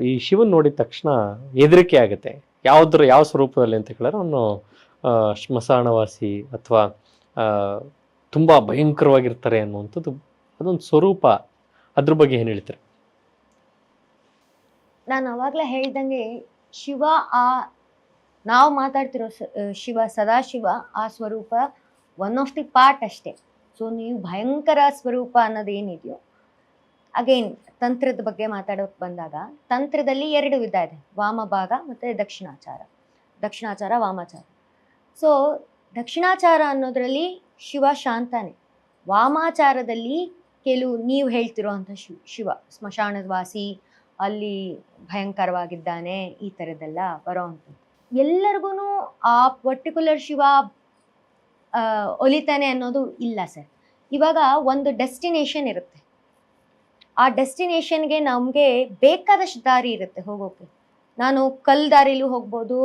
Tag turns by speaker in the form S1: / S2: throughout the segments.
S1: ಈ ಶಿವನ್ ನೋಡಿದ ತಕ್ಷಣ ಹೆದರಿಕೆ ಆಗುತ್ತೆ. ಯಾವ ಸ್ವರೂಪದಲ್ಲಿ ಅಂತ ಕೇಳಿದ್ರೆ ಅವನು ಸ್ಮಶಾನವಾಸಿ ಅಥವಾ ತುಂಬ ಭಯಂಕರವಾಗಿರ್ತಾರೆ ಅನ್ನುವಂಥದ್ದು ಅದೊಂದು ಸ್ವರೂಪ. ಅದ್ರ ಬಗ್ಗೆ ಏನು ಹೇಳ್ತಾರೆ?
S2: ನಾನು ಅವಾಗಲೇ ಹೇಳ್ದಂಗೆ ಶಿವ ಆ ನಾವು ಮಾತಾಡ್ತಿರೋ ಶಿವ ಸದಾಶಿವ ಆ ಸ್ವರೂಪ ಒನ್ ಆಫ್ ದಿ ಪಾರ್ಟ್ ಅಷ್ಟೇ. ಸೊ ನೀವು ಭಯಂಕರ ಸ್ವರೂಪ ಅನ್ನೋದೇನಿದೆಯೋ, ಅಗೇನ್ ತಂತ್ರದ ಬಗ್ಗೆ ಮಾತಾಡೋಕೆ ಬಂದಾಗ ತಂತ್ರದಲ್ಲಿ 2 ವಿಧ ಇದೆ, ವಾಮಭಾಗ ಮತ್ತು ದಕ್ಷಿಣಾಚಾರ ವಾಮಾಚಾರ. ಸೊ ದಕ್ಷಿಣಾಚಾರ ಅನ್ನೋದ್ರಲ್ಲಿ ಶಿವ ಶಾಂತಾನೆ, ವಾಮಾಚಾರದಲ್ಲಿ ಕೆಲವು ನೀವು ಹೇಳ್ತಿರೋ ಅಂಥ ಶಿವ ಸ್ಮಶಾನವಾಸಿ, ಅಲ್ಲಿ ಭಯಂಕರವಾಗಿದ್ದಾನೆ, ಈ ಥರದ್ದೆಲ್ಲ ಬರೋ ಅಂಥದ್ದು. ಎಲ್ಲರಿಗೂ ಆ ಪರ್ಟಿಕ್ಯುಲರ್ ಶಿವ ಒಲಿತಾನೆ ಅನ್ನೋದು ಇಲ್ಲ ಸರ್. ಇವಾಗ ಒಂದು ಡೆಸ್ಟಿನೇಷನ್ ಇರುತ್ತೆ, ಆ ಡೆಸ್ಟಿನೇಷನ್ಗೆ ನಮಗೆ ಬೇಕಾದಷ್ಟು ದಾರಿ ಇರುತ್ತೆ ಹೋಗೋಕೆ. ನಾನು ಕಲ್ಲು ದಾರಿಲೂ ಹೋಗ್ಬೋದು,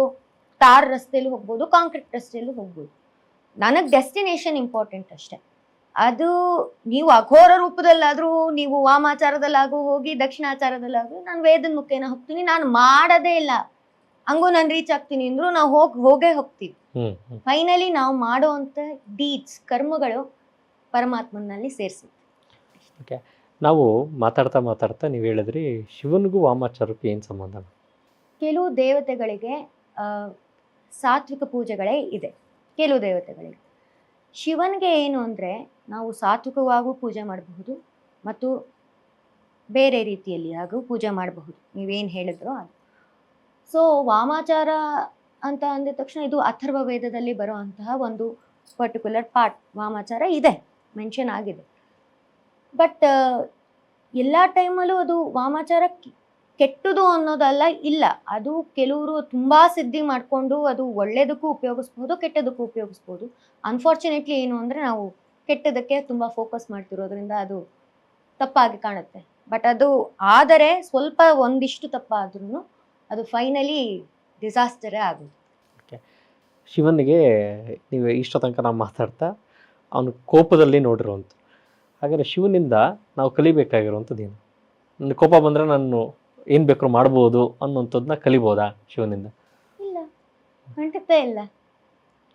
S2: ಟಾರ್ ರಸ್ತೆಯಲ್ಲೂ ಹೋಗ್ಬೋದು, ಕಾಂಕ್ರೀಟ್ ರಸ್ತೆಯಲ್ಲೂ ಹೋಗ್ಬೋದು. ನನಗೆ ಡೆಸ್ಟಿನೇಷನ್ ಇಂಪಾರ್ಟೆಂಟ್ ಅಷ್ಟೆ. ಅದು ನೀವು ಅಘೋರ ರೂಪದಲ್ಲಾದರೂ, ನೀವು ವಾಮಾಚಾರದಲ್ಲಾಗೂ ಹೋಗಿ, ದಕ್ಷಿಣಾಚಾರದಲ್ಲಾಗೂ, ನಾನು ವೇದದ ಮುಖೇನ ಹೋಗ್ತೀನಿ, ನಾನು ಮಾಡೋದೇ ಇಲ್ಲ ಹಂಗೂ ನಾನು ರೀಚ್ ಆಗ್ತೀನಿ ಅಂದರೂ ನಾವು ಹೋಗೇ ಹೋಗ್ತೀವಿ. ಫೈನಲಿ ನಾವು ಮಾಡುವಂಥ ಡೀಡ್ಸ್ ಕರ್ಮಗಳು ಪರಮಾತ್ಮನಲ್ಲಿ ಸೇರಿಸುತ್ತೆ.
S1: ಓಕೆ, ನಾವು ಮಾತಾಡ್ತಾ ನೀವು ಹೇಳಿದ್ರಿ ಶಿವನಿಗೂ ವಾಮಾಚಾರಕ್ಕೂ ಏನು ಸಂಬಂಧ?
S2: ಕೆಲವು ದೇವತೆಗಳಿಗೆ ಸಾತ್ವಿಕ ಪೂಜೆಗಳೇ ಇದೆ. ಕೆಲವು ದೇವತೆಗಳಿಗೆ ಶಿವನಿಗೆ ಏನು ಅಂದರೆ ನಾವು ಸಾತ್ವಿಕವಾಗೂ ಪೂಜೆ ಮಾಡಬಹುದು ಮತ್ತು ಬೇರೆ ರೀತಿಯಲ್ಲಿ ಹಾಗೂ ಪೂಜೆ ಮಾಡಬಹುದು, ನೀವೇನು ಹೇಳಿದ್ರೋ ಅದು. ಸೊ ವಾಮಾಚಾರ ಅಂತ ಅಂದ ತಕ್ಷಣ ಇದು ಅಥರ್ವ ವೇದದಲ್ಲಿ ಬರೋ ಅಂತಹ ಒಂದು ಪರ್ಟಿಕ್ಯುಲರ್ ಪಾರ್ಟ್ ವಾಮಾಚಾರ ಇದೆ, ಮೆನ್ಷನ್ ಆಗಿದೆ. ಬಟ್ ಎಲ್ಲ ಟೈಮಲ್ಲೂ ಅದು ವಾಮಾಚಾರ ಕೆಟ್ಟದು ಅನ್ನೋದಲ್ಲ, ಇಲ್ಲ. ಅದು ಕೆಲವರು ತುಂಬ ಸಿದ್ಧಿ ಮಾಡಿಕೊಂಡು ಅದು ಒಳ್ಳೆಯದಕ್ಕೂ ಉಪಯೋಗಿಸ್ಬೋದು, ಕೆಟ್ಟದಕ್ಕೂ ಉಪಯೋಗಿಸ್ಬೋದು. ಅನ್ಫಾರ್ಚುನೇಟ್ಲಿ ಏನು ಅಂದರೆ ನಾವು ಕೆಟ್ಟದಕ್ಕೆ ತುಂಬ ಫೋಕಸ್ ಮಾಡ್ತಿರೋದ್ರಿಂದ ಅದು ತಪ್ಪಾಗಿ ಕಾಣುತ್ತೆ. ಬಟ್ ಅದು ಆದರೆ ಸ್ವಲ್ಪ ಒಂದಿಷ್ಟು ತಪ್ಪಾದ್ರೂ ಅದು ಫೈನಲಿ ಡಿಸಾಸ್ಟರೇ ಆಗೋದು.
S1: ಓಕೆ, ಶಿವನಿಗೆ ನೀವು ಇಷ್ಟ ತನಕ ನಾವು ಮಾತಾಡ್ತಾ ಅವನು ಕೋಪದಲ್ಲಿ ನೋಡಿರುವಂಥ, ಹಾಗಾದರೆ ಶಿವನಿಂದ ನಾವು ಕಲಿಬೇಕಾಗಿರುವಂಥದ್ದು ಏನು? ನನ್ನ ಕೋಪ ಬಂದರೆ ನಾನು ಏನು ಬೇಕಾದ್ರೂ ಮಾಡ್ಬೋದು ಅನ್ನೋಂಥದ್ದನ್ನ ಕಲಿಬೋದಾ ಶಿವನಿಂದ?
S2: ಇಲ್ಲ, ಖಂಡಿತ ಇಲ್ಲ.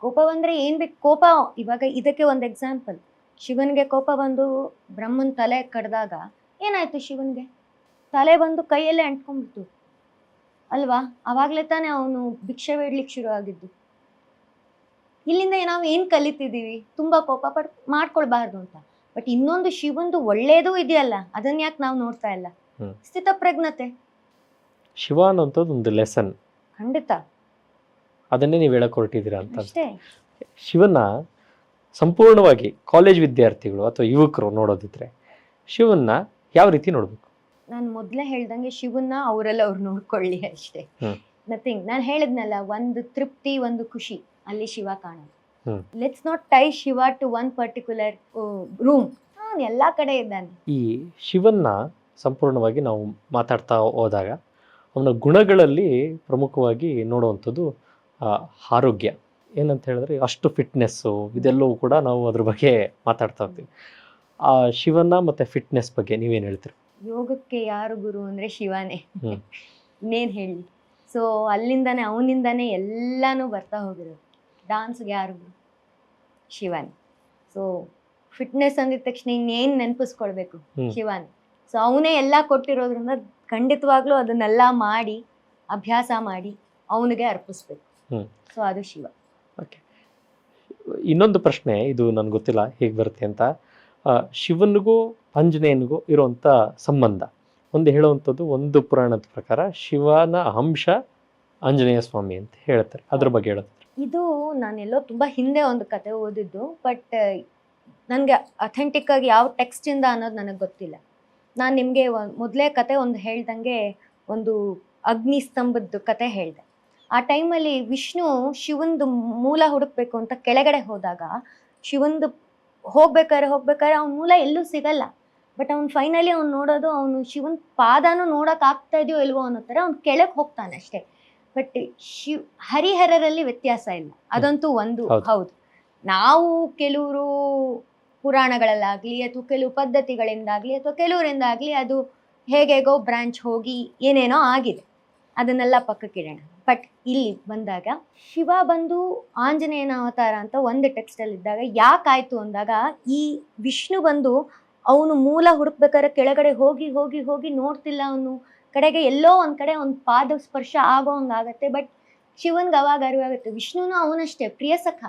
S2: ಕೋಪ ಬಂದರೆ ಏನು ಬೇಕು, ಕೋಪ ಇವಾಗ ಇದಕ್ಕೆ ಒಂದು ಎಕ್ಸಾಂಪಲ್. ಶಿವನಿಗೆ ಕೋಪ ಬಂದು ಬ್ರಹ್ಮನ ತಲೆ ಕಡ್ದಾಗ ಏನಾಯಿತು? ಶಿವನಿಗೆ ತಲೆ ಬಂದು ಕೈಯಲ್ಲೇ ಅಂಟ್ಕೊಂಡ್ಬಿಡ್ತು ಅಲ್ವಾ? ಆವಾಗಲೇ ತಾನೇ ಅವನು ಭಿಕ್ಷೆ ಬೇಡ್ಲಿಕ್ಕೆ ಶುರು ಆಗಿದ್ದು. ಇಲ್ಲಿಂದ ನಾವು ಏನು ಕಲಿತಿದ್ದೀವಿ? ತುಂಬ ಕೋಪ ಮಾಡ್ಕೊಳ್ಬಾರ್ದು ಅಂತ. ಬಟ್ ಇನ್ನೊಂದು ಶಿವಂದು ಒಳ್ಳೇದು ಇದೆಯಲ್ಲ, ಅದನ್ನ ಯಾಕೆ ನಾವು ನೋಡ್ತಾ ಇಲ್ಲ? ಸ್ಥಿತಪ್ರಜ್ಞತೆ,
S1: ಶಿವ ಅನ್ನೋಂಥದ್ದು ಒಂದು ಲೆಸನ್.
S2: ಖಂಡಿತ
S1: ಅದನ್ನೇ ನೀವು ಹೇಳಕ್ ಹೊರಟಿದ್ದೀರಾ ಅಂತ.
S2: ಅಷ್ಟೇ.
S1: ಶಿವನ ಸಂಪೂರ್ಣವಾಗಿ ಕಾಲೇಜ್ ವಿದ್ಯಾರ್ಥಿಗಳು ಅಥವಾ ಯುವಕರು ನೋಡೋದಿದ್ರೆ ಶಿವನ್ನ ಯಾವ ರೀತಿ ನೋಡ್ಬೇಕು?
S2: ನಾನು ಮೊದಲೇ ಹೇಳ್ದಂಗೆ ಶಿವನ್ನ ಅವರೆಲ್ಲ ಅವ್ರು ನೋಡ್ಕೊಳ್ಳಿ ಅಷ್ಟೇ, ನಥಿಂಗ್. ನಾನು ಹೇಳಿದ್ನಲ್ಲ, ಒಂದು ತೃಪ್ತಿ, ಒಂದು ಖುಷಿ, ಅಲ್ಲಿ ಶಿವ ಕಾಣೋದು. Let's not tie Shiva to one particular room. ಅವನು ಎಲ್ಲ ಕಡೆ ಇದ್ದಾನೆ. ಈ
S1: ಶಿವನ್ನ ಸಂಪೂರ್ಣವಾಗಿ ನಾವು ಮಾತಾಡ್ತಾ ಹೋದಾಗ ಅವನ ಗುಣಗಳಲ್ಲಿ ಪ್ರಮುಖವಾಗಿ ನೋಡುವಂಥದ್ದು ಆರೋಗ್ಯ. ಏನಂತ ಹೇಳಿದ್ರೆ ಅಷ್ಟು ಫಿಟ್ನೆಸ್ಸು ಇದೆಲ್ಲವೂ ಕೂಡ ನಾವು ಅದ್ರ ಬಗ್ಗೆ ಮಾತಾಡ್ತಾ ಹೋಗ್ತೀವಿ. ಆ ಶಿವನ ಮತ್ತು ಫಿಟ್ನೆಸ್ ಬಗ್ಗೆ ನೀವೇನು ಹೇಳ್ತೀರಿ?
S2: ಯೋಗಕ್ಕೆ ಯಾರು ಗುರು ಅಂದರೆ ಶಿವನೇ. ಇನ್ನೇನು ಹೇಳಿ. ಸೊ ಅಲ್ಲಿಂದಾನೆ, ಅವನಿಂದಾನೇ ಎಲ್ಲನೂ ಬರ್ತಾ ಹೋಗಿರೋದು. ಡಾನ್ಸ್ಗೆ ಯಾರು ಗುರು? ಶಿವನೇ. ಸೊ ಫಿಟ್ನೆಸ್ ಅಂದಿದ ತಕ್ಷಣ ಇನ್ನೇನು ನೆನಪಿಸ್ಕೊಳ್ಬೇಕು? ಶಿವನೇ. ಸೊ ಅವನೇ ಎಲ್ಲ ಕೊಟ್ಟಿರೋದ್ರಿಂದ ಖಂಡಿತವಾಗ್ಲೂ ಅದನ್ನೆಲ್ಲ ಮಾಡಿ ಅಭ್ಯಾಸ ಮಾಡಿ ಅವನಿಗೆ ಅರ್ಪಿಸ್ಬೇಕು. ಸೊ ಅದು ಶಿವ.
S1: ಓಕೆ, ಇನ್ನೊಂದು ಪ್ರಶ್ನೆ, ಇದು ನನಗೆ ಗೊತ್ತಿಲ್ಲ ಹೇಗೆ ಬರುತ್ತೆ ಅಂತ. ಶಿವನಿಗೂ ಆಂಜನೇಯನಿಗೂ ಇರುವಂಥ ಸಂಬಂಧ ಒಂದು ಹೇಳುವಂಥದ್ದು, ಒಂದು ಪುರಾಣದ ಪ್ರಕಾರ ಶಿವನ ಅಂಶ ಆಂಜನೇಯ ಸ್ವಾಮಿ ಅಂತ ಹೇಳ್ತಾರೆ. ಅದ್ರ ಬಗ್ಗೆ ಹೇಳೋದು.
S2: ಇದು ನಾನೆಲ್ಲೋ ತುಂಬ ಹಿಂದೆ ಒಂದು ಕತೆ ಓದಿದ್ದು, ಬಟ್ ನನಗೆ ಅಥೆಂಟಿಕ್ ಆಗಿ ಯಾವ ಟೆಕ್ಸ್ಟಿಂದ ಅನ್ನೋದು ನನಗೆ ಗೊತ್ತಿಲ್ಲ. ನಾನು ನಿಮಗೆ ಮೊದಲೇ ಕತೆ ಒಂದು ಹೇಳ್ದಂಗೆ ಒಂದು ಅಗ್ನಿ ಸ್ತಂಭದ ಕತೆ ಹೇಳಿದೆ. ಆ ಟೈಮಲ್ಲಿ ವಿಷ್ಣು ಶಿವಂದು ಮೂಲ ಹುಡುಕ್ಬೇಕು ಅಂತ ಕೆಳಗಡೆ ಹೋದಾಗ, ಶಿವಂದು ಹೋಗ್ಬೇಕಾದ್ರೆ ಅವ್ನ ಮೂಲ ಎಲ್ಲೂ ಸಿಗಲ್ಲ. ಬಟ್ ಅವ್ನು ಫೈನಲಿ ಅವ್ನು ನೋಡೋದು, ಅವನು ಶಿವನ್ ಪಾದನೂ ನೋಡೋಕ್ಕಾಗ್ತಾ ಇದೆಯೋ ಇಲ್ವೋ ಅನ್ನೋ ಥರ ಅವ್ನು ಕೆಳಗೆ ಹೋಗ್ತಾನೆ ಅಷ್ಟೇ. ಬಟ್ ಹರಿಹರರಲ್ಲಿ ವ್ಯತ್ಯಾಸ ಇಲ್ಲ, ಅದಂತೂ ಒಂದು ಹೌದು. ನಾವು ಕೆಲವರು ಪುರಾಣಗಳಲ್ಲಾಗಲಿ ಅಥವಾ ಕೆಲವು ಪದ್ಧತಿಗಳಿಂದಾಗಲಿ ಅಥವಾ ಕೆಲವರಿಂದಾಗಲಿ ಅದು ಹೇಗೇಗೋ ಬ್ರಾಂಚ್ ಹೋಗಿ ಏನೇನೋ ಆಗಿದೆ, ಅದನ್ನೆಲ್ಲ ಪಕ್ಕಕ್ಕಿಡೋಣ. ಬಟ್ ಇಲ್ಲಿ ಬಂದಾಗ ಶಿವ ಬಂದು ಆಂಜನೇಯನ ಅವತಾರ ಅಂತ ಒಂದು ಟೆಕ್ಸ್ಟಲ್ಲಿ ಇದ್ದಾಗ ಯಾಕಾಯ್ತು ಅಂದಾಗ, ಈ ವಿಷ್ಣು ಬಂದು ಅವನು ಮೂಲ ಹುಡುಕ್ಬೇಕಾದ್ರೆ ಕೆಳಗಡೆ ಹೋಗಿ ಹೋಗಿ ಹೋಗಿ ನೋಡ್ತಿಲ್ಲ, ಅವನು ಕಡೆಗೆ ಎಲ್ಲೋ ಒಂದ್ ಕಡೆ ಒಂದು ಪಾದ ಸ್ಪರ್ಶ ಆಗೋ ಹಂಗಾಗತ್ತೆ. ಬಟ್ ಶಿವನ್ಗೆ ಅವಾಗ ಅರಿವಾಗುತ್ತೆ, ವಿಷ್ಣುನು ಅವನಷ್ಟೇ ಪ್ರಿಯ ಸಖ,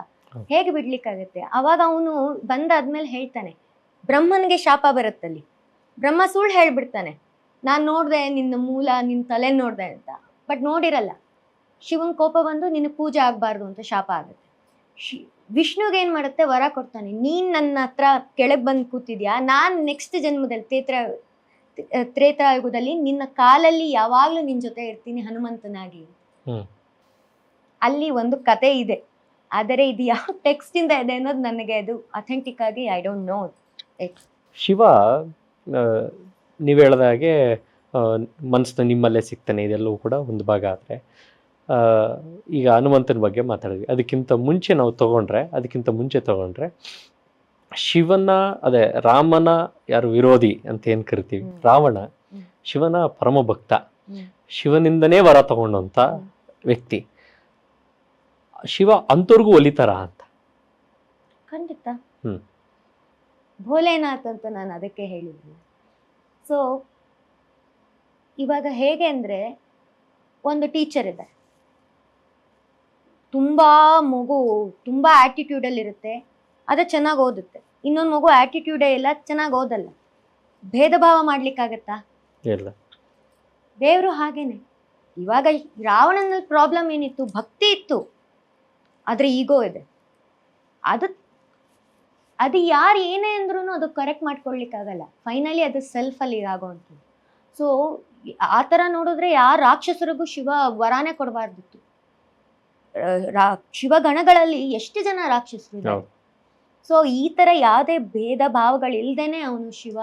S2: ಹೇಗೆ ಬಿಡ್ಲಿಕ್ಕಾಗತ್ತೆ. ಅವಾಗ ಅವನು ಬಂದಾದ್ಮೇಲೆ ಹೇಳ್ತಾನೆ, ಬ್ರಹ್ಮನ್ಗೆ ಶಾಪ ಬರುತ್ತಲ್ಲಿ, ಬ್ರಹ್ಮ ಸುಳ್ಳು ಹೇಳ್ಬಿಡ್ತಾನೆ, ನಾನು ನೋಡ್ದೆ ನಿನ್ನ ಮೂಲ, ನಿನ್ನ ತಲೆ ನೋಡ್ದೆ ಅಂತ. ಬಟ್ ನೋಡಿರಲ್ಲ. ಶಿವನ್ ಕೋಪ ಬಂದು ನಿನ್ನ ಪೂಜೆ ಆಗ್ಬಾರ್ದು ಅಂತ ಶಾಪ ಆಗುತ್ತೆ. ವಿಷ್ಣುಗೆ ಏನ್ ಮಾಡುತ್ತೆ, ವರ ಕೊಡ್ತಾನೆ, ನೀನ್ ನನ್ನ ಹತ್ರ ಕೆಳಗ್ ಬಂದು ಕೂತಿದ್ಯಾ, ನಾನ್ ನೆಕ್ಸ್ಟ್ ಜನ್ಮದಲ್ಲಿ ತ್ರೇತಾಯುಗದಲ್ಲಿ ನಿನ್ನ ಕಾಲಲ್ಲಿ ಯಾವಾಗ್ಲೂ ನಿನ್ ಜೊತೆ ಇರ್ತೀನಿ ಹನುಮಂತನಾಗಿ. ಅಲ್ಲಿ ಒಂದು ಕತೆ ಇದೆ, ಆದರೆ ಇದು ಯಾವ ಟೆಕ್ಸ್ಟ್ ಇಂದ ಇದೆ ಅನ್ನೋದು ನನಗೆ ಅದು ಅಥೆಂಟಿಕ್ ಆಗಿ ಐ ಡೋಂಟ್ ನೋ.
S1: ಶಿವ ನೀವು ಹೇಳಿದ ಹಾಗೆ ಮನಸ್ಸನ್ನ ನಿಮ್ಮಲ್ಲೇ ಸಿಗ್ತಾನೆ, ಇದೆಲ್ಲವೂ ಕೂಡ ಒಂದು ಭಾಗ. ಆದರೆ ಈಗ ಹನುಮಂತನ ಬಗ್ಗೆ ಮಾತಾಡಿದ್ವಿ, ಅದಕ್ಕಿಂತ ಮುಂಚೆ ತಗೊಂಡ್ರೆ ಶಿವನ, ಅದೇ ರಾಮನ ಯಾರು ವಿರೋಧಿ ಅಂತ ಏನು ಕರಿತೀವಿ, ರಾವಣ ಶಿವನ ಪರಮ ಭಕ್ತ, ಶಿವನಿಂದನೇ ವರ ತಗೊಂಡಂತ ವ್ಯಕ್ತಿ. ಶಿವ ಅಂತವ್ರಿಗೂ ಒಲಿತಾರ ಅಂತ?
S2: ಖಂಡಿತ. ಭೋಲೆನಾಥ್ ಅಂತ ನಾನು ಅದಕ್ಕೆ ಹೇಳಿದ್ವಿ. ಸೊ ಇವಾಗ ಹೇಗೆ ಅಂದ್ರೆ, ಒಂದು ಟೀಚರ್ ಇದೆ, ತುಂಬಾ ಆಟಿಟ್ಯೂಡಲ್ಲಿ ಇರುತ್ತೆ, ಅದು ಚೆನ್ನಾಗಿ ಓದುತ್ತೆ. ಇನ್ನೊಂದು ಮಗು ಆಟಿಟ್ಯೂಡೇ ಇಲ್ಲ, ಚೆನ್ನಾಗಿ ಓದಲ್ಲ. ಭೇದ ಭಾವ ಮಾಡ್ಲಿಕ್ಕಾಗತ್ತಾ?
S1: ಇಲ್ಲ.
S2: ದೇವರು ಹಾಗೇನೆ. ಇವಾಗ ರಾವಣನಲ್ಲಿ ಪ್ರಾಬ್ಲಮ್ ಏನಿತ್ತು, ಭಕ್ತಿ ಇತ್ತು, ಆದ್ರೆ ಈಗೋ ಇದೆ. ಅದು ಯಾರು ಏನೇ ಅಂದ್ರೂ ಅದು ಕರೆಕ್ಟ್ ಮಾಡ್ಕೊಳ್ಲಿಕ್ಕಾಗಲ್ಲ. ಫೈನಲಿ ಅದು ಸೆಲ್ಫಲ್ಲಿ ಆಗೋವಂಥದ್ದು. ಸೊ ಆ ಥರ ನೋಡಿದ್ರೆ ಯಾರು ರಾಕ್ಷಸರಿಗೂ ಶಿವ ವರಾನೇ ಕೊಡಬಾರ್ದಿತ್ತು. ಶಿವಗಣಗಳಲ್ಲಿ ಎಷ್ಟು ಜನ ರಾಕ್ಷಸರು ಇದ್ದಾರೆ. ಸೊ ಈ ಥರ ಯಾವುದೇ ಭೇದ ಭಾವಗಳಿಲ್ದೇನೆ ಅವನು ಶಿವ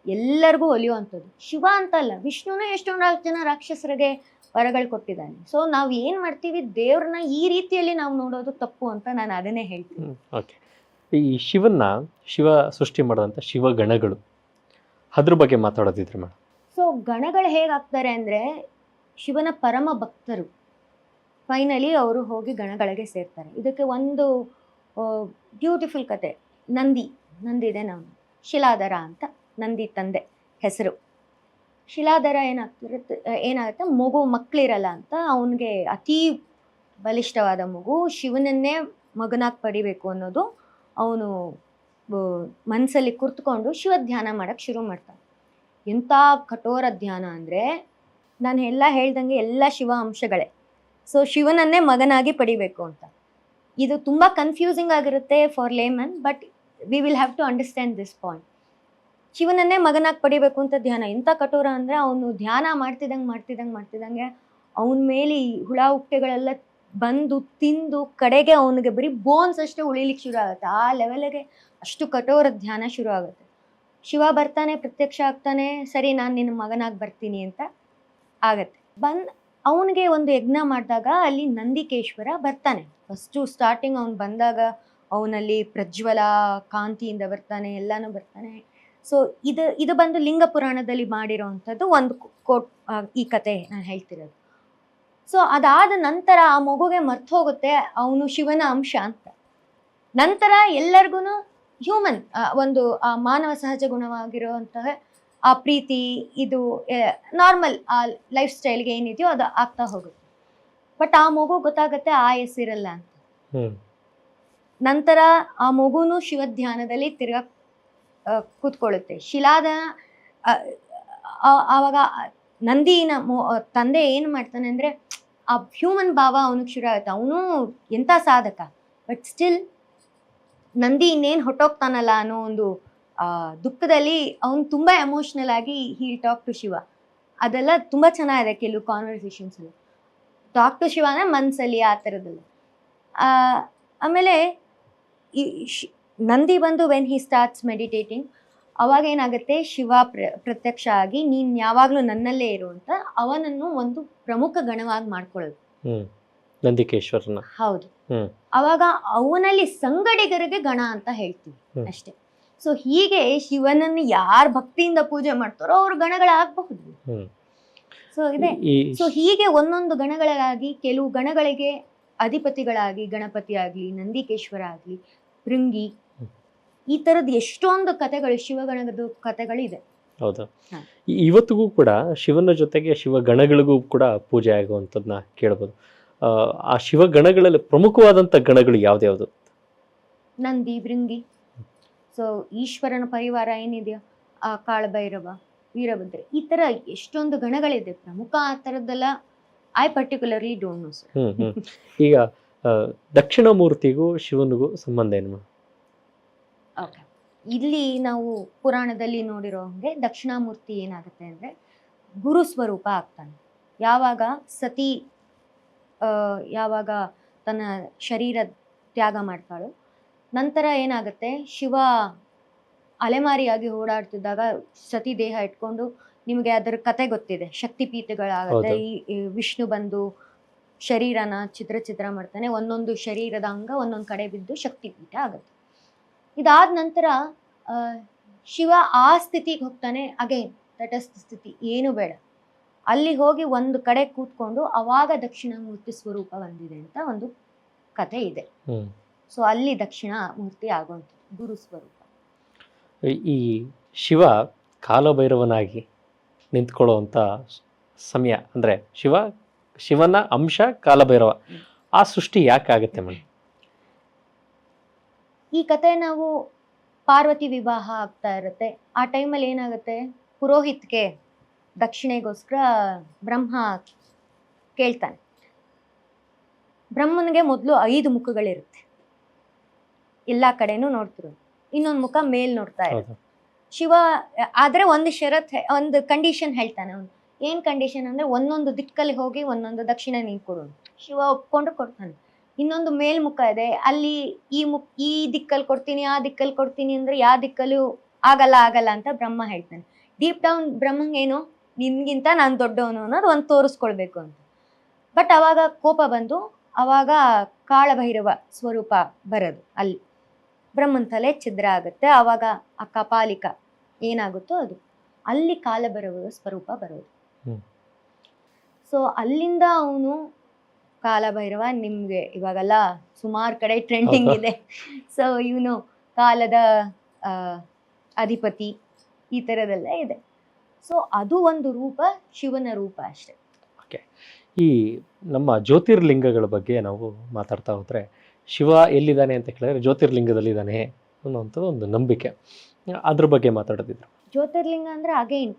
S2: ಎಲ್ಲರಿಗೂ ಒಲಿಯುವಂಥದ್ದು. ಶಿವ ಅಂತಲ್ಲ, ವಿಷ್ಣುನೇ ಎಷ್ಟೊಂದು ಜನ ರಾಕ್ಷಸರಿಗೆ ವರಗಳು ಕೊಟ್ಟಿದ್ದಾನೆ. ಸೊ ನಾವು ಏನು ಮಾಡ್ತೀವಿ, ದೇವ್ರನ್ನ ಈ ರೀತಿಯಲ್ಲಿ ನಾವು ನೋಡೋದು ತಪ್ಪು ಅಂತ ನಾನು ಅದನ್ನೇ ಹೇಳ್ತೀನಿ.
S1: ಓಕೆ. ಈ ಶಿವ ಸೃಷ್ಟಿ ಮಾಡಿದಂಥ ಶಿವಗಣಗಳು, ಅದ್ರ ಬಗ್ಗೆ ಮಾತಾಡೋದಿದ್ರೆ ಮೇಡಮ್.
S2: ಸೊ ಗಣಗಳು ಹೇಗಾಗ್ತಾರೆ ಅಂದರೆ, ಶಿವನ ಪರಮ ಭಕ್ತರು ಫೈನಲಿ ಅವರು ಹೋಗಿ ಗಣಗಳಿಗೆ ಸೇರ್ತಾರೆ. ಇದಕ್ಕೆ ಒಂದು ಬ್ಯೂಟಿಫುಲ್ ಕತೆ, ನಂದಿ ಇದೆ. ನಾವು ಶಿಲಾಧರ ಅಂತ ನಂದಿ ತಂದೆ ಹೆಸರು. ಶಿಲಾಧರ ಏನಾಗುತ್ತೆ, ಮಕ್ಕಳಿರಲ್ಲ ಅಂತ ಅವನಿಗೆ ಅತಿ ಬಲಿಷ್ಠವಾದ ಮಗು, ಶಿವನನ್ನೇ ಮಗನಾಗಿ ಪಡಿಬೇಕು ಅನ್ನೋದು ಅವನು ಮನಸ್ಸಲ್ಲಿ ಕುರ್ತ್ಕೊಂಡು ಶಿವ ಧ್ಯಾನ ಮಾಡಕ್ಕೆ ಶುರು ಮಾಡ್ತಾನೆ. ಎಂಥ ಕಠೋರ ಧ್ಯಾನ ಅಂದರೆ, ನಾನು ಎಲ್ಲ ಹೇಳ್ದಂಗೆ ಎಲ್ಲ ಶಿವ ಅಂಶಗಳೇ. ಸೊ ಶಿವನನ್ನೇ ಮಗನಾಗಿ ಪಡಿಬೇಕು ಅಂತ. ಇದು ತುಂಬ ಕನ್ಫ್ಯೂಸಿಂಗ್ ಆಗಿರುತ್ತೆ for layman, but we will have to understand this point. ಶಿವನನ್ನೇ ಮಗನಾಗಿ ಪಡಿಬೇಕು ಅಂತ ಧ್ಯಾನ ಎಂಥ ಕಠೋರ ಅಂದರೆ, ಅವನು ಧ್ಯಾನ ಮಾಡ್ತಿದ್ದಂಗೆ ಅವನ ಮೇಲೆ ಈ ಹುಳ ಹುಪ್ಪೆಗಳೆಲ್ಲ ಬಂದು ತಿಂದು ಕಡೆಗೆ ಅವನಿಗೆ ಬರೀ ಬೋನ್ಸ್ ಅಷ್ಟೇ ಉಳಿಲಿಕ್ಕೆ ಶುರು ಆಗುತ್ತೆ. ಆ ಲೆವೆಲ್ಗೆ ಅಷ್ಟು ಕಠೋರ ಧ್ಯಾನ ಶುರು ಆಗುತ್ತೆ. ಶಿವ ಬರ್ತಾನೆ, ಪ್ರತ್ಯಕ್ಷ ಆಗ್ತಾನೆ, ಸರಿ ನಾನು ನಿನ್ನ ಮಗನಾಗಿ ಬರ್ತೀನಿ ಅಂತ ಆಗತ್ತೆ. ಅವನಿಗೆ ಒಂದು ಯಜ್ಞ ಮಾಡಿದಾಗ ಅಲ್ಲಿ ನಂದಿಕೇಶ್ವರ ಬರ್ತಾನೆ. ಫಸ್ಟು ಸ್ಟಾರ್ಟಿಂಗ್ ಅವನು ಬಂದಾಗ ಅವನಲ್ಲಿ ಪ್ರಜ್ವಲ ಕಾಂತಿಯಿಂದ ಬರ್ತಾನೆ, ಎಲ್ಲಾನು ಬರ್ತಾನೆ. ಸೊ ಇದು ಬಂದು ಲಿಂಗ ಪುರಾಣದಲ್ಲಿ ಮಾಡಿರೋವಂಥದ್ದು ಒಂದು ಈ ಕತೆ ನಾನು ಹೇಳ್ತಿರೋದು. ಸೊ ಅದಾದ ನಂತರ ಆ ಮಗುಗೆ ಮರ್ತು ಹೋಗುತ್ತೆ ಅವನು ಶಿವನ ಅಂಶ ಅಂತ. ನಂತರ ಎಲ್ಲರಿಗೂ ಹ್ಯೂಮನ್ ಒಂದು ಆ ಮಾನವ ಸಹಜ ಗುಣವಾಗಿರುವಂತಹ ಆ ಪ್ರೀತಿ, ಇದು ನಾರ್ಮಲ್ ಆ ಲೈಫ್ ಸ್ಟೈಲ್ಗೆ ಏನಿದೆಯೋ ಅದು ಆಗ್ತಾ ಹೋಗುತ್ತೆ. ಬಟ್ ಆ ಮಗು ಗೊತ್ತಾಗುತ್ತೆ ಆಯಸ್ಸಿರಲ್ಲ ಅಂತ. ನಂತರ ಆ ಮಗುನು ಶಿವಧ್ಯಾನದಲ್ಲಿ ತಿರ್ಗಾ ಕೂತ್ಕೊಳ್ಳುತ್ತೆ. ಆವಾಗ ನಂದಿನ ತಂದೆ ಏನು ಮಾಡ್ತಾನೆ ಅಂದರೆ, ಆ ಹ್ಯೂಮನ್ ಭಾವ ಅವನಿಗೆ ಶುರು ಆಗುತ್ತೆ. ಅವನು ಎಂಥ ಸಾಧಕ, ಬಟ್ ಸ್ಟಿಲ್ ನಂದಿ ಇನ್ನೇನು ಹೊಟ್ಟೋಗ್ತಾನಲ್ಲ ಅನ್ನೋ ಒಂದು ದುಃಖದಲ್ಲಿ ಅವನು ತುಂಬ ಎಮೋಷ್ನಲ್ ಆಗಿ ಹಿ ಟಾಕ್ ಟು ಶಿವ. ಅದೆಲ್ಲ ತುಂಬ ಚೆನ್ನಾಗಿದೆ ಕೆಲವು ಕಾನ್ವರ್ಸೇಷನ್ಸ್ ಅಲ್ಲಿ. ಟಾಕ್ ಟು ಶಿವನ ಮನಸ್ಸಲ್ಲಿ ಆ ಥರದ್ದಲ್ಲ. ಆಮೇಲೆ ಈ ನಂದಿ ಬಂದು ವೆನ್ ಹಿ ಸ್ಟಾರ್ಟ್ಸ್ ಮೆಡಿಟೇಟಿಂಗ್, ಅವಾಗ ಏನಾಗುತ್ತೆ, ಶಿವ ಪ್ರತ್ಯಕ್ಷ ಆಗಿ ನೀನು ಯಾವಾಗಲೂ ನನ್ನಲ್ಲೇ ಇರುವಂತ ಅವನನ್ನು ಒಂದು ಪ್ರಮುಖ ಗಣವಾಗಿ ಮಾಡ್ಕೊಳ್ಳೋದು
S1: ನಂದಿಕೇಶ್ವರನ.
S2: ಹೌದು. ಅವಾಗ ಅವನಲ್ಲಿ ಸಂಗಡಿಗರಿಗೆ ಗಣ ಅಂತ ಹೇಳ್ತೀವಿ ಅಷ್ಟೇ. ಸೊ ಹೀಗೆ ಶಿವನನ್ನು ಯಾರು ಭಕ್ತಿಯಿಂದ ಪೂಜೆ ಮಾಡ್ತಾರೋ ಅವ್ರ ಗಣಗಳಾಗಬಹುದು.
S1: ಹ್ಮ್.
S2: ಸೊ ಇದೆ.
S1: ಈ
S2: ಸೊ ಹೀಗೆ ಒಂದೊಂದು ಗಣಗಳಾಗಿ ಕೆಲವು ಗಣಗಳಿಗೆ ಅಧಿಪತಿಗಳಾಗಿ ಗಣಪತಿ ಆಗ್ಲಿ, ನಂದಿಕೇಶ್ವರ ಆಗ್ಲಿ, ಭೃಂಗಿ, ಈ ತರದ್ ಎಷ್ಟೊಂದು ಕಥೆಗಳು, ಶಿವಗಣದ ಕಥೆಗಳಿದೆ.
S1: ಹೌದು.
S2: ಹಾ.
S1: ಇವತ್ತಿಗೂ ಕೂಡ ಶಿವನ ಜೊತೆಗೆ ಶಿವಗಣಗಳಿಗೂ ಕೂಡ ಪೂಜೆ ಆಗುವಂಥದ್ದನ್ನ ಕೇಳ್ಬೋದು. ಆ ಶಿವಗಣಗಳಲ್ಲಿ ಪ್ರಮುಖವಾದಂಥ ಗಣಗಳು ಯಾವ್ದ್ಯಾವ್ದು?
S2: ನಂದಿ, ಭೃಂಗಿ. ಸೊ ಈಶ್ವರನ ಪರಿವಾರ ಏನಿದೆಯೋ ಆ ಕಾಳಭೈರವ, ವೀರಭದ್ರ, ಈ ತರ ಎಷ್ಟೊಂದು ಗಣಗಳಿದೆ. ಪ್ರಮುಖ ಆ ಥರದ್ದೆಲ್ಲ I particularly don't know sir.
S1: ಈಗ ದಕ್ಷಿಣಾಮೂರ್ತಿಗೂ ಶಿವನಿಗೂ ಸಂಬಂಧ ಏನು?
S2: ಓಕೆ, ಇಲ್ಲಿ ನಾವು ಪುರಾಣದಲ್ಲಿ ನೋಡಿರೋ ಹಂಗೆ ದಕ್ಷಿಣಾಮೂರ್ತಿ ಏನಾಗುತ್ತೆ ಅಂದ್ರೆ ಗುರು ಸ್ವರೂಪ ಆಗ್ತಾನೆ. ಯಾವಾಗ ಸತಿ ಯಾವಾಗ ತನ್ನ ಶರೀರ ತ್ಯಾಗ ಮಾಡ್ತಾಳೋ ನಂತರ ಏನಾಗುತ್ತೆ, ಶಿವ ಅಲೆಮಾರಿಯಾಗಿ ಓಡಾಡ್ತಿದ್ದಾಗ ಸತಿ ದೇಹ ಇಟ್ಕೊಂಡು, ನಿಮಗೆ ಅದರ ಕತೆ ಗೊತ್ತಿದೆ, ಶಕ್ತಿಪೀಠಗಳಾಗತ್ತೆ. ಈ ವಿಷ್ಣು ಬಂದು ಶರೀರನ ಚಿತ್ರ ಮಾಡ್ತಾನೆ, ಒಂದೊಂದು ಶರೀರದ ಅಂಗ ಒಂದೊಂದು ಕಡೆ ಬಿದ್ದು ಶಕ್ತಿಪೀಠ ಆಗುತ್ತೆ. ಇದಾದ ನಂತರ ಶಿವ ಆ ಸ್ಥಿತಿಗೆ ಹೋಗ್ತಾನೆ, ಅಗೈನ್ ತಟಸ್ಥ ಸ್ಥಿತಿ, ಏನು ಬೇಡ, ಅಲ್ಲಿ ಹೋಗಿ ಒಂದು ಕಡೆ ಕೂತ್ಕೊಂಡು ಅವಾಗ ದಕ್ಷಿಣಾಮೂರ್ತಿ ಸ್ವರೂಪ ಬಂದಿದೆ ಅಂತ ಒಂದು ಕತೆ ಇದೆ. ಸೊ ಅಲ್ಲಿ ದಕ್ಷಿಣಾಮೂರ್ತಿ ಆಗುವಂಥದ್ದು ಗುರು ಸ್ವರೂಪ.
S1: ಈ ಶಿವ ಕಾಲಭೈರವನಾಗಿ ನಿಂತ್ಕೊಳ್ಳುವಂಥ ಸಮಯ ಅಂದರೆ ಶಿವನ ಅಂಶ ಕಾಲಭೈರವ, ಆ ಸೃಷ್ಟಿ ಯಾಕೆ ಆಗುತ್ತೆ ಮೇಡಮ್?
S2: ಈ ಕತೆ ನಾವು ಪಾರ್ವತಿ ವಿವಾಹ ಆಗ್ತಾ ಇರುತ್ತೆ, ಆ ಟೈಮಲ್ಲಿ ಏನಾಗುತ್ತೆ, ಪುರೋಹಿತ್ಗೆ ದಕ್ಷಿಣೆಗೋಸ್ಕರ ಬ್ರಹ್ಮ ಕೇಳ್ತಾನೆ. ಬ್ರಹ್ಮನಿಗೆ ಮೊದಲು 5 ಮುಖಗಳಿರುತ್ತೆ, ಎಲ್ಲಾ ಕಡೆನೂ ನೋಡ್ತಿರೋದು, ಇನ್ನೊಂದು ಮುಖ ಮೇಲ್ ನೋಡ್ತಾ ಇರುತ್ತೆ. ಶಿವ ಆದ್ರೆ ಒಂದು ಕಂಡೀಷನ್ ಹೇಳ್ತಾನೆ. ಅವನು ಏನ್ ಕಂಡೀಷನ್ ಅಂದ್ರೆ, ಒಂದೊಂದು ದಿಕ್ಕಲ್ಲಿ ಹೋಗಿ ಒಂದೊಂದು ದಕ್ಷಿಣ ನೀನ್ ಕೊಡು. ಶಿವ ಒಪ್ಕೊಂಡು ಕೊಡ್ತಾನೆ. ಇನ್ನೊಂದು ಮೇಲ್ಮುಖ ಇದೆ, ಅಲ್ಲಿ ಈ ದಿಕ್ಕಲ್ಲಿ ಕೊಡ್ತೀನಿ, ಆ ದಿಕ್ಕಲ್ಲಿ ಕೊಡ್ತೀನಿ ಅಂದ್ರೆ ಯಾವ ದಿಕ್ಕಲ್ಲೂ ಆಗಲ್ಲ ಅಂತ ಬ್ರಹ್ಮ ಹೇಳ್ತಾನೆ. ಡೀಪ್ ಡೌನ್ ಬ್ರಹ್ಮಂಗೆ ಏನು, ನಿನ್ಗಿಂತ ನಾನು ದೊಡ್ಡವನು ಅನ್ನೋದು ಒಂದು ತೋರಿಸ್ಕೊಳ್ಬೇಕು ಅಂತ. ಬಟ್ ಅವಾಗ ಕೋಪ ಬಂದು ಅವಾಗ ಕಾಳಭೈರವ ಸ್ವರೂಪ ಬರೋದು, ಅಲ್ಲಿ ಬ್ರಹ್ಮನ್ ತಲೆ ಛಿದ್ರ ಆಗುತ್ತೆ. ಅವಾಗ ಆ ಕಪಾಲಿಕ ಏನಾಗುತ್ತೋ ಅದು ಅಲ್ಲಿ ಕಾಲಭೈರವ ಸ್ವರೂಪ ಬರೋದು. ಸೊ ಅಲ್ಲಿಂದ ಅವನು ಕಾಲಭೈರವ, ನಿಮ್ಗೆ ಇವಾಗೆಲ್ಲ ಸುಮಾರು ಕಡೆ ಟ್ರೆಂಡಿಂಗ್ ಇದೆ. ಸೊ ಇವನು ಕಾಲದ ಅಧಿಪತಿ, ಈ ಥರದೆಲ್ಲ ಇದೆ. ಸೊ ಅದು ಒಂದು ರೂಪ, ಶಿವನ ರೂಪ ಅಷ್ಟೆ.
S1: ಓಕೆ, ಈ ನಮ್ಮ ಜ್ಯೋತಿರ್ಲಿಂಗಗಳ ಬಗ್ಗೆ ನಾವು ಮಾತಾಡ್ತಾ ಹೋದರೆ, ಶಿವ ಎಲ್ಲಿದ್ದಾನೆ ಅಂತ ಕೇಳಿದ್ರೆ ಜ್ಯೋತಿರ್ಲಿಂಗದಲ್ಲಿದ್ದಾನೆ ಅನ್ನೋವಂಥದ್ದು ಒಂದು ನಂಬಿಕೆ. ಅದ್ರ ಬಗ್ಗೆ ಮಾತಾಡೋದಿದ್ರು.
S2: ಜ್ಯೋತಿರ್ಲಿಂಗ ಅಂದ್ರೆ ಅಗೈನ್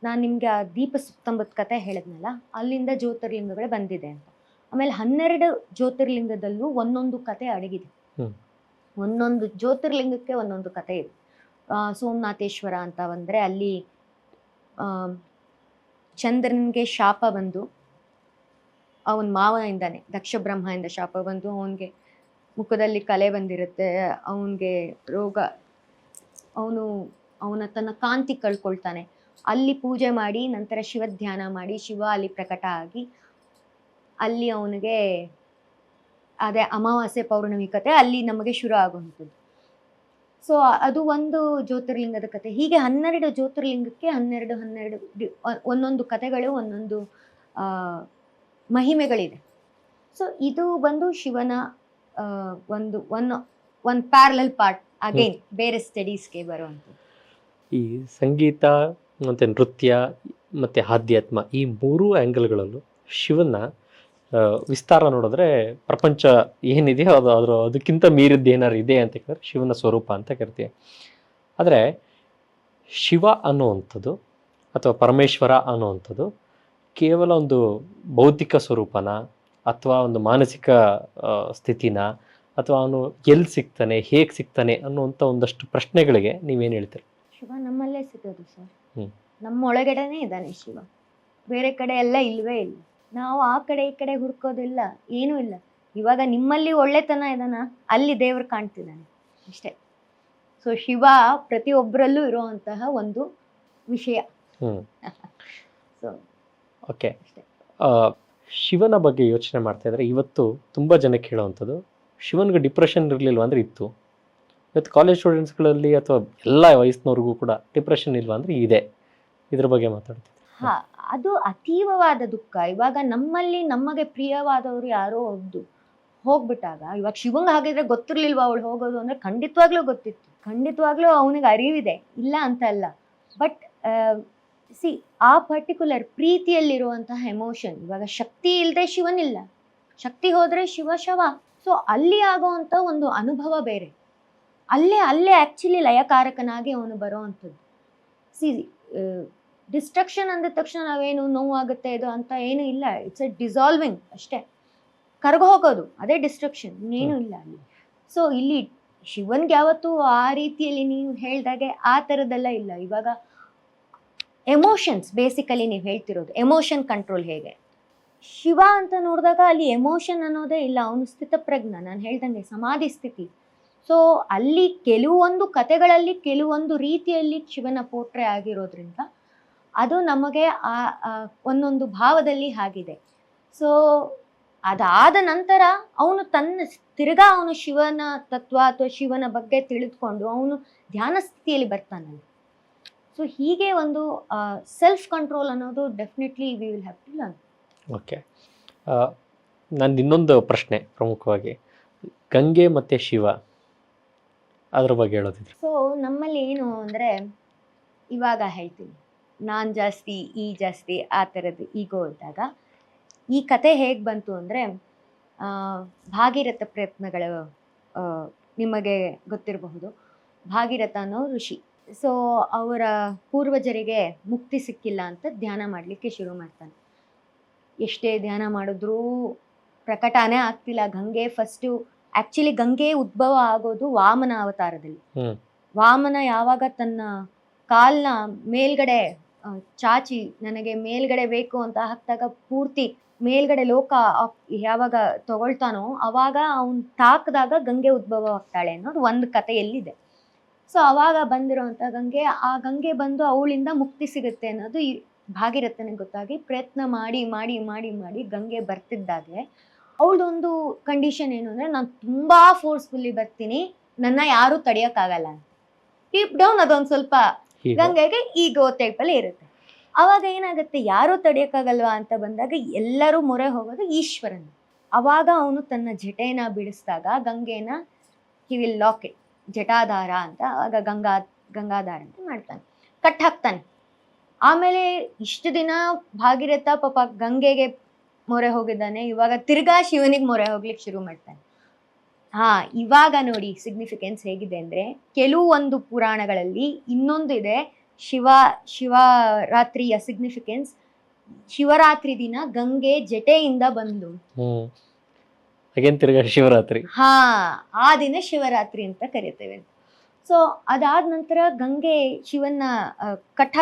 S2: ನಾನು ನಿಮ್ಗೆ ಆ ದೀಪ ಸ್ತಂಭದ ಕತೆ ಹೇಳಿದ್ನಲ್ಲ, ಅಲ್ಲಿಂದ ಜ್ಯೋತಿರ್ಲಿಂಗಗಳು ಬಂದಿದೆ ಅಂತ. ಆಮೇಲೆ 12 ಜ್ಯೋತಿರ್ಲಿಂಗದಲ್ಲೂ ಒಂದೊಂದು ಕತೆ ಅಡಗಿದೆ. ಒಂದೊಂದು ಜ್ಯೋತಿರ್ಲಿಂಗಕ್ಕೆ ಒಂದೊಂದು ಕತೆ ಇದೆ. ಸೋಮನಾಥೇಶ್ವರ ಅಂತ ಬಂದ್ರೆ ಅಲ್ಲಿ ಚಂದ್ರನ್ಗೆ ಶಾಪ ಬಂದು, ಅವನ ಮಾವನಿಂದಾನೆ ದಕ್ಷ ಬ್ರಹ್ಮದಿಂದ ಶಾಪ ಬಂದು ಅವನಿಗೆ ಮುಖದಲ್ಲಿ ಕಲೆ ಬಂದಿರುತ್ತೆ, ಅವನಿಗೆ ರೋಗ, ಅವನ ತನ್ನ ಕಾಂತಿ ಕಳ್ಕೊಳ್ತಾನೆ. ಅಲ್ಲಿ ಪೂಜೆ ಮಾಡಿ ನಂತರ ಶಿವ ಧ್ಯಾನ ಮಾಡಿ ಶಿವ ಅಲ್ಲಿ ಪ್ರಕಟ ಆಗಿ ಅಲ್ಲಿ ಅವನಿಗೆ ಅದೇ ಅಮಾವಾಸ್ಯೆ ಪೌರ್ಣಮಿ ಕತೆ ಅಲ್ಲಿ ನಮಗೆ ಶುರು ಆಗುವಂಥದ್ದು. ಸೊ ಅದು ಒಂದು ಜ್ಯೋತಿರ್ಲಿಂಗದ ಕತೆ. ಹೀಗೆ 12 ಜ್ಯೋತಿರ್ಲಿಂಗಕ್ಕೆ 12 ಒಂದೊಂದು ಕತೆಗಳು, ಒಂದೊಂದು ಮಹಿಮೆಗಳಿದೆ. ಸೊ ಇದು ಬಂದು ಶಿವನ ಒಂದು ಪ್ಯಾರಲಲ್ ಪಾರ್ಟ್, ಅಗೈನ್ ಬೇರೆ ಸ್ಟಡೀಸ್ಗೆ ಬರುವಂಥದ್ದು.
S1: ಈ ಸಂಗೀತ ಮತ್ತು ನೃತ್ಯ ಮತ್ತು ಆಧ್ಯಾತ್ಮ, ಈ 3 ಆ್ಯಂಗಲ್ಗಳಲ್ಲೂ ಶಿವನ ವಿಸ್ತಾರ ನೋಡಿದ್ರೆ ಪ್ರಪಂಚ ಏನಿದೆಯೋ ಅದಕ್ಕಿಂತ ಮೀರಿದ್ದು ಏನಾರು ಇದೆ ಅಂತ ಕೇಳಿದ್ರೆ ಶಿವನ ಸ್ವರೂಪ ಅಂತ ಕರಿತೀವಿ. ಆದರೆ ಶಿವ ಅನ್ನುವಂಥದ್ದು ಅಥವಾ ಪರಮೇಶ್ವರ ಅನ್ನುವಂಥದ್ದು ಕೇವಲ ಒಂದು ಭೌತಿಕ ಸ್ವರೂಪನ ಅಥವಾ ಒಂದು ಮಾನಸಿಕ ಸ್ಥಿತಿನ, ಅಥವಾ ಅವನು ಎಲ್ಲಿ ಸಿಗ್ತಾನೆ, ಹೇಗೆ ಸಿಗ್ತಾನೆ ಅನ್ನುವಂಥ ಒಂದಷ್ಟು ಪ್ರಶ್ನೆಗಳಿಗೆ ನೀವೇನು ಹೇಳ್ತೀರಿ?
S2: ಶಿವ ನಮ್ಮಲ್ಲೇ ಸಿಗೋದು ಸರ್, ನಮ್ಮ ಒಳಗಡೆನೇ ಇದ್ದಾನೆ ಶಿವ, ಬೇರೆ ಕಡೆ ಎಲ್ಲ ಇಲ್ವೇ ಇಲ್ಲ. ನಾವು ಆ ಕಡೆ ಈ ಕಡೆ ಹುಡ್ಕೋದಿಲ್ಲ, ಏನೂ ಇಲ್ಲ. ಇವಾಗ ನಿಮ್ಮಲ್ಲಿ ಒಳ್ಳೆತನ ಇದಾನ, ಅಲ್ಲಿ ದೇವರು ಕಾಣ್ತಿದ್ದಾನೆ ಅಷ್ಟೇ. ಸೊ ಶಿವ ಪ್ರತಿಯೊಬ್ಬರಲ್ಲೂ ಇರುವಂತಹ ಒಂದು ವಿಷಯ. ಸೊ
S1: ಓಕೆ, ಶಿವನ ಬಗ್ಗೆ ಯೋಚನೆ ಮಾಡ್ತಾ ಇದ್ರೆ ಇವತ್ತು ತುಂಬ ಜನಕ್ಕೆ ಹೇಳುವಂಥದ್ದು, ಶಿವನಿಗೆ ಡಿಪ್ರೆಷನ್ ಇರಲಿಲ್ವ ಅಂದರೆ ಇತ್ತು. ಇವತ್ತು ಕಾಲೇಜ್ ಸ್ಟೂಡೆಂಟ್ಸ್ಗಳಲ್ಲಿ ಅಥವಾ ಎಲ್ಲ ವಯಸ್ಸಿನವ್ರಿಗೂ ಕೂಡ ಡಿಪ್ರೆಷನ್ ಇಲ್ವಾ ಅಂದರೆ ಇದೆ. ಇದ್ರ ಬಗ್ಗೆ ಮಾತಾಡ್ತೀವಿ.
S2: ಹಾ, ಅದು ಅತೀವವಾದ ದುಃಖ. ಇವಾಗ ನಮ್ಮಲ್ಲಿ ನಮಗೆ ಪ್ರಿಯವಾದವರು ಯಾರೋ ಒಂದು ಹೋಗ್ಬಿಟ್ಟಾಗ, ಇವಾಗ ಶಿವಂಗ್ ಹಾಗಿದ್ರೆ ಗೊತ್ತಿರ್ಲಿಲ್ವಾ ಅವಳು ಹೋಗೋದು ಅಂದ್ರೆ ಖಂಡಿತವಾಗ್ಲೂ ಗೊತ್ತಿತ್ತು, ಖಂಡಿತವಾಗ್ಲೂ ಅವನಿಗೆ ಅರಿವಿದೆ, ಇಲ್ಲ ಅಂತ ಅಲ್ಲ. ಬಟ್ ಸಿ, ಆ ಪರ್ಟಿಕ್ಯುಲರ್ ಪ್ರೀತಿಯಲ್ಲಿರುವಂತಹ ಎಮೋಷನ್, ಇವಾಗ ಶಕ್ತಿ ಇಲ್ಲದೆ ಶಿವನಿಲ್ಲ, ಶಕ್ತಿ ಹೋದ್ರೆ ಶಿವ ಶವ. ಸೊ ಅಲ್ಲಿ ಆಗೋವಂಥ ಒಂದು ಅನುಭವ ಬೇರೆ, ಅಲ್ಲೇ ಆ್ಯಕ್ಚುಲಿ ಲಯಕಾರಕನಾಗಿ ಅವನು ಬರೋ ಅಂಥದ್ದು. ಸಿ, ಡಿಸ್ಟ್ರಕ್ಷನ್ ಅಂದ ತಕ್ಷಣ ನಾವೇನು ನೋವಾಗುತ್ತೆ ಇದು ಅಂತ ಏನು ಇಲ್ಲ, ಇಟ್ಸ್ ಎ ಡಿಸಾಲ್ವಿಂಗ್ ಅಷ್ಟೇ, ಕರ್ಗೋ ಹೋಗೋದು, ಅದೇ ಡಿಸ್ಟ್ರಕ್ಷನ್, ಇನ್ನೇನು ಇಲ್ಲ ಅಲ್ಲಿ. ಸೊ ಇಲ್ಲಿ ಶಿವನ್ಗೆ ಯಾವತ್ತೂ ಆ ರೀತಿಯಲ್ಲಿ ನೀವು ಹೇಳ್ದಾಗೆ ಆ ಥರದ್ದೆಲ್ಲ ಇಲ್ಲ. ಇವಾಗ ಎಮೋಷನ್ಸ್ ಬೇಸಿಕಲಿ ನೀವು ಹೇಳ್ತಿರೋದು, ಎಮೋಷನ್ ಕಂಟ್ರೋಲ್ ಹೇಗೆ, ಶಿವ ಅಂತ ನೋಡಿದಾಗ ಅಲ್ಲಿ ಎಮೋಷನ್ ಅನ್ನೋದೇ ಇಲ್ಲ, ಅವನು ಸ್ಥಿತಪ್ರಜ್ಞ, ನಾನು ಹೇಳ್ದಂಗೆ ಸಮಾಧಿ ಸ್ಥಿತಿ. ಸೊ ಅಲ್ಲಿ ಕೆಲವೊಂದು ಕಥೆಗಳಲ್ಲಿ ಕೆಲವೊಂದು ರೀತಿಯಲ್ಲಿ ಶಿವನ ಪೋಟ್ರೆ ಆಗಿರೋದ್ರಿಂದ ಅದು ನಮಗೆ ಒಂದೊಂದು ಭಾವದಲ್ಲಿ ಆಗಿದೆ. ಸೊ ಅದಾದ ನಂತರ ಅವನು ತಿರ್ಗಾ ಅವನು ಶಿವನ ತತ್ವ ಅಥವಾ ಶಿವನ ಬಗ್ಗೆ ತಿಳಿದುಕೊಂಡು ಅವನು ಧ್ಯಾನ ಸ್ಥಿತಿಯಲ್ಲಿ ಬರ್ತಾನಲ್ಲ. ಸೊ ಹೀಗೆ ಒಂದು ಸೆಲ್ಫ್ ಕಂಟ್ರೋಲ್ ಅನ್ನೋದು definitely we will have to learn.
S1: Okay, ನಂದು ಇನ್ನೊಂದು ಪ್ರಶ್ನೆ ಪ್ರಮುಖವಾಗಿ ಗಂಗೆ ಮತ್ತು ಶಿವ ಅದ್ರ ಬಗ್ಗೆ ಹೇಳೋದಿದ್ರೆ.
S2: ಸೊ ನಮ್ಮಲ್ಲಿ ಏನು ಅಂದರೆ, ಇವಾಗ ಹೇಳ್ತೀನಿ, ನಾನು ಜಾಸ್ತಿ ಈ ಜಾಸ್ತಿ ಆ ಥರದ್ದು ಈಗೋ ಇದ್ದಾಗ ಈ ಕತೆ ಹೇಗೆ ಬಂತು ಅಂದರೆ, ಭಾಗೀರಥ ಪ್ರಯತ್ನಗಳು ನಿಮಗೆ ಗೊತ್ತಿರಬಹುದು. ಭಾಗೀರಥ ಅನ್ನೋ ಋಷಿ, ಸೊ ಅವರ ಪೂರ್ವಜರಿಗೆ ಮುಕ್ತಿ ಸಿಕ್ಕಿಲ್ಲ ಅಂತ ಧ್ಯಾನ ಮಾಡಲಿಕ್ಕೆ ಶುರು ಮಾಡ್ತಾನೆ. ಎಷ್ಟೇ ಧ್ಯಾನ ಮಾಡಿದ್ರೂ ಪ್ರಕಟನೇ ಆಗ್ತಿಲ್ಲ ಗಂಗೆ. ಫಸ್ಟು ಆ್ಯಕ್ಚುಲಿ ಗಂಗೆ ಉದ್ಭವ ಆಗೋದು ವಾಮನ ಅವತಾರದಲ್ಲಿ. ವಾಮನ ಯಾವಾಗ ತನ್ನ ಕಾಲ್ನ ಮೇಲ್ಗಡೆ ಚಾಚಿ ನನಗೆ ಮೇಲ್ಗಡೆ ಬೇಕು ಅಂತ ಹಾಕಿದಾಗ ಪೂರ್ತಿ ಮೇಲ್ಗಡೆ ಲೋಕ ಯಾವಾಗ ತಗೊಳ್ತಾನೋ ಅವಾಗ ಅವನು ತಾಕಿದಾಗ ಗಂಗೆ ಉದ್ಭವ ಆಗ್ತಾಳೆ ಅನ್ನೋದು ಒಂದು ಕಥೆಯಲ್ಲಿದೆ. ಸೊ ಅವಾಗ ಬಂದಿರೋಂಥ ಗಂಗೆ, ಆ ಗಂಗೆ ಬಂದು ಅವಳಿಂದ ಮುಕ್ತಿ ಸಿಗುತ್ತೆ ಅನ್ನೋದು ಈ ಭಾಗೀರಥನಿಗೆ ಗೊತ್ತಾಗಿ ಪ್ರಯತ್ನ ಮಾಡಿ ಮಾಡಿ ಮಾಡಿ ಮಾಡಿ ಗಂಗೆ ಬರ್ತಿದ್ದಾಗೆ ಅವಳದೊಂದು ಕಂಡೀಷನ್ ಏನು ಅಂದರೆ, ನಾನು ತುಂಬ ಫೋರ್ಸ್ಫುಲ್ಲಿ ಬರ್ತೀನಿ, ನನ್ನ ಯಾರೂ ತಡೆಯೋಕ್ಕಾಗಲ್ಲ ಅಂತ. ಡೀಪ್ ಡೌನ್ ಅದೊಂದು ಸ್ವಲ್ಪ ಗಂಗೆಗೆ ಈಗೋ ಟೈಪಲ್ಲಿ ಇರುತ್ತೆ. ಅವಾಗ ಏನಾಗುತ್ತೆ, ಯಾರೂ ತಡೆಯೋಕ್ಕಾಗಲ್ವಾ ಅಂತ ಬಂದಾಗ ಎಲ್ಲರೂ ಮೊರೆ ಹೋಗೋದು ಈಶ್ವರನ. ಅವಾಗ ಅವನು ತನ್ನ ಜಟೆನ ಬಿಡಿಸಿದಾಗ ಗಂಗೆನ ಹಿ ವಿಲ್ ಲಾಕ್ ಇಟ್, ಜಟಾಧಾರ ಅಂತ, ಆಗ ಗಂಗಾಧಾರ ಅಂತ ಮಾಡ್ತಾನೆ, ಕಟ್ ಹಾಕ್ತಾನೆ. ಆಮೇಲೆ ಇಷ್ಟು ದಿನ ಭಾಗೀರಥ ಪಾಪ ಗಂಗೆಗೆ ಮೊರೆ ಹೋಗಿದ್ದಾನೆ, ಇವಾಗ ತಿರ್ಗಾ ಶಿವನಿಗೆ ಮೊರೆ ಹೋಗ್ಲಿಕ್ಕೆ ಶುರು ಮಾಡ್ತಾನೆ. ಇವಾಗ ನೋಡಿ ಸಿಗ್ನಿಫಿಕೆನ್ಸ್ ಹೇಗಿದೆ ಅಂದರೆ, ಕೆಲವೊಂದು ಪುರಾಣಗಳಲ್ಲಿ ಇನ್ನೊಂದು ಇದೆ, ಶಿವರಾತ್ರಿಯ ಸಿಗ್ನಿಫಿಕೆನ್ಸ್. ಶಿವರಾತ್ರಿ ದಿನ ಗಂಗೆ ಜಟೆಯಿಂದ ಬಂದು
S1: ತಿರ್ಗಾ ಶಿವರಾತ್ರಿ,
S2: ಆ ದಿನ ಶಿವರಾತ್ರಿ ಅಂತ ಕರಿತೇವೆ. ಸೊ ಅದಾದ ನಂತರ ಗಂಗೆ ಶಿವನ ಕಟ್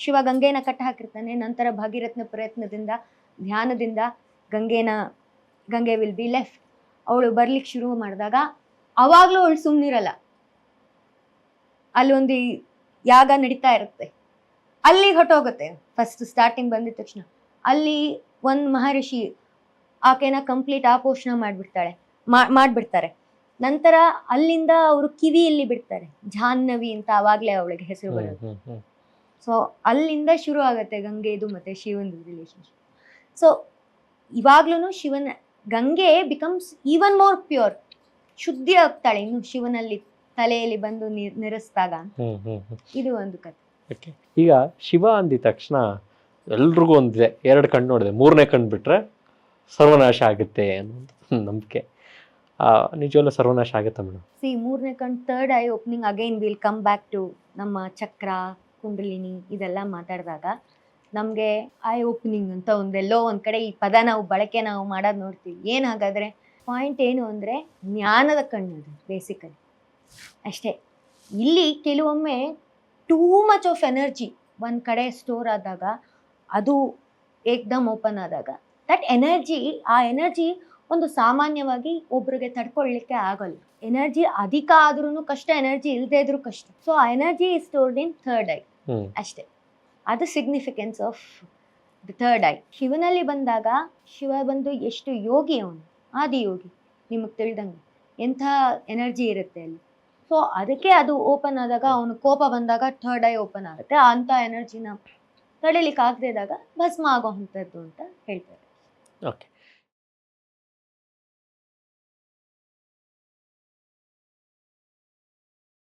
S2: ಶಿವ ಗಂಗೆನ ಕಟ್ ಹಾಕಿರ್ತಾನೆ. ನಂತರ ಭಾಗೀರಥನ ಪ್ರಯತ್ನದಿಂದ ಧ್ಯಾನದಿಂದ ಗಂಗೆ ವಿಲ್ ಬಿ ಲೆಫ್ಟ್. ಅವಳು ಬರ್ಲಿಕ್ಕೆ ಶುರು ಮಾಡಿದಾಗ ಅವಾಗ್ಲೂ ಅವಳು ಸುಮ್ಮನಿರಲ್ಲ, ಅಲ್ಲೊಂದು ಯಾಗ ನಡೀತಾ ಇರುತ್ತೆ, ಅಲ್ಲಿಗೆ ಹೊಟ್ಟೋಗುತ್ತೆ. ಫಸ್ಟ್ ಸ್ಟಾರ್ಟಿಂಗ್ ಬಂದಿದ ತಕ್ಷಣ ಅಲ್ಲಿ ಒಂದು ಮಹರ್ಷಿ ಆಕೆನ ಕಂಪ್ಲೀಟ್ ಆಪೋಷಣ ಮಾಡ್ಬಿಡ್ತಾರೆ. ನಂತರ ಅಲ್ಲಿಂದ ಅವರು ಕಿವಿಯಲ್ಲಿ ಬಿಡ್ತಾರೆ, ಜಾಹ್ನವಿ ಅಂತ ಅವಾಗಲೇ ಅವಳಿಗೆ ಹೆಸರು ಬರೋದು. ಸೊ ಅಲ್ಲಿಂದ ಶುರು ಆಗುತ್ತೆ ಗಂಗೆದು ಮತ್ತೆ ಶಿವನದು ರಿಲೇಶನ್ಶಿಪ್. ಸೊ ಇವಾಗ್ಲೂ ಗಂಗೆ ಬಿಕಮ್ಸ್ ಈವನ್ ಮೋರ್ ಪ್ಯೂರ್, ಶುದ್ಧಿ ಆಗ್ತಾಳೆ ಇನ್ನು ಶಿವನಲ್ಲಿ ತಲೆಯಲ್ಲಿ ಬಂದು ನೆರೆಸಿದಾಗ. ಇದು ಒಂದು ಕಥೆ.
S1: ಓಕೆ, ಈಗ ಶಿವ ಅಂದಿದ ತಕ್ಷಣ ಎಲ್ರಿಗೂ ಒಂದಿದೆ, 2 ಕಣ್ಣು ನೋಡಿದೆ, 3ನೇ ಕಣ್ಣು ಬಿಟ್ರೆ ಸರ್ವನಾಶ ಆಗುತ್ತೆ ಅನ್ನೋ ನಂಬಿಕೆ. ನಿಜವಲ್ಲ ಸರ್ವನಾಶ ಆಗುತ್ತೆ ಮೇಡಮ್?
S2: ಸಿ, 3ನೇ ಕಣ್ಣು, third eye opening, again will come back to ನಮ್ಮ ಚಕ್ರ, ಕುಂಡಲಿನಿ ಇದೆಲ್ಲ ಮಾತಾಡಿದಾಗ ನಮಗೆ ಐ ಓಪನಿಂಗ್ ಅಂತ ಒಂದೆಲ್ಲೋ ಒಂದು ಕಡೆ ಈ ಪದ ನಾವು ಮಾಡೋದು ನೋಡ್ತೀವಿ. ಏನು ಹಾಗಾದರೆ ಪಾಯಿಂಟ್ ಏನು ಅಂದರೆ, ಜ್ಞಾನದ ಕಣ್ಣು ಅದು ಬೇಸಿಕಲಿ ಅಷ್ಟೇ. ಇಲ್ಲಿ ಕೆಲವೊಮ್ಮೆ ಟೂ ಮಚ್ ಆಫ್ ಎನರ್ಜಿ ಒಂದು ಕಡೆ ಸ್ಟೋರ್ ಆದಾಗ, ಅದು ಏಕ್ದಮ್ ಓಪನ್ ಆದಾಗ ದಟ್ ಆ ಎನರ್ಜಿ ಒಂದು ಸಾಮಾನ್ಯವಾಗಿ ಒಬ್ರಿಗೆ ತಡ್ಕೊಳ್ಳಿಕ್ಕೆ ಆಗಲ್ಲ. ಎನರ್ಜಿ ಅಧಿಕ ಆದ್ರೂ ಕಷ್ಟ, ಎನರ್ಜಿ ಇಲ್ಲದೆ ಇದ್ರೂ ಕಷ್ಟ. ಸೊ ಆ energy is stored in third eye ಅಷ್ಟೇ. ಅದು significance of the third eye. ಶಿವನಲ್ಲಿ ಬಂದಾಗ ಶಿವ ಬಂದು ಎಷ್ಟು ಯೋಗಿ, ಅವನು ಆದಿಯೋಗಿ, ನಿಮಗೆ ತಿಳಿದಂಗೆ ಎಂಥ ಎನರ್ಜಿ ಇರುತ್ತೆ ಅಲ್ಲಿ. ಸೊ ಅದಕ್ಕೆ ಅದು ಓಪನ್ ಆದಾಗ ಅವನು ಕೋಪ ಬಂದಾಗ ಥರ್ಡ್ ಐ ಓಪನ್ ಆಗುತ್ತೆ, ಅಂತ ಎನರ್ಜಿನ ತಡಿಲಿಕ್ಕೆ ಆಗದೆ ಇದ್ದಾಗ ಭಸ್ಮ ಆಗೋ ಅಂಥದ್ದು ಅಂತ ಹೇಳ್ತಾರೆ.
S1: ಓಕೆ.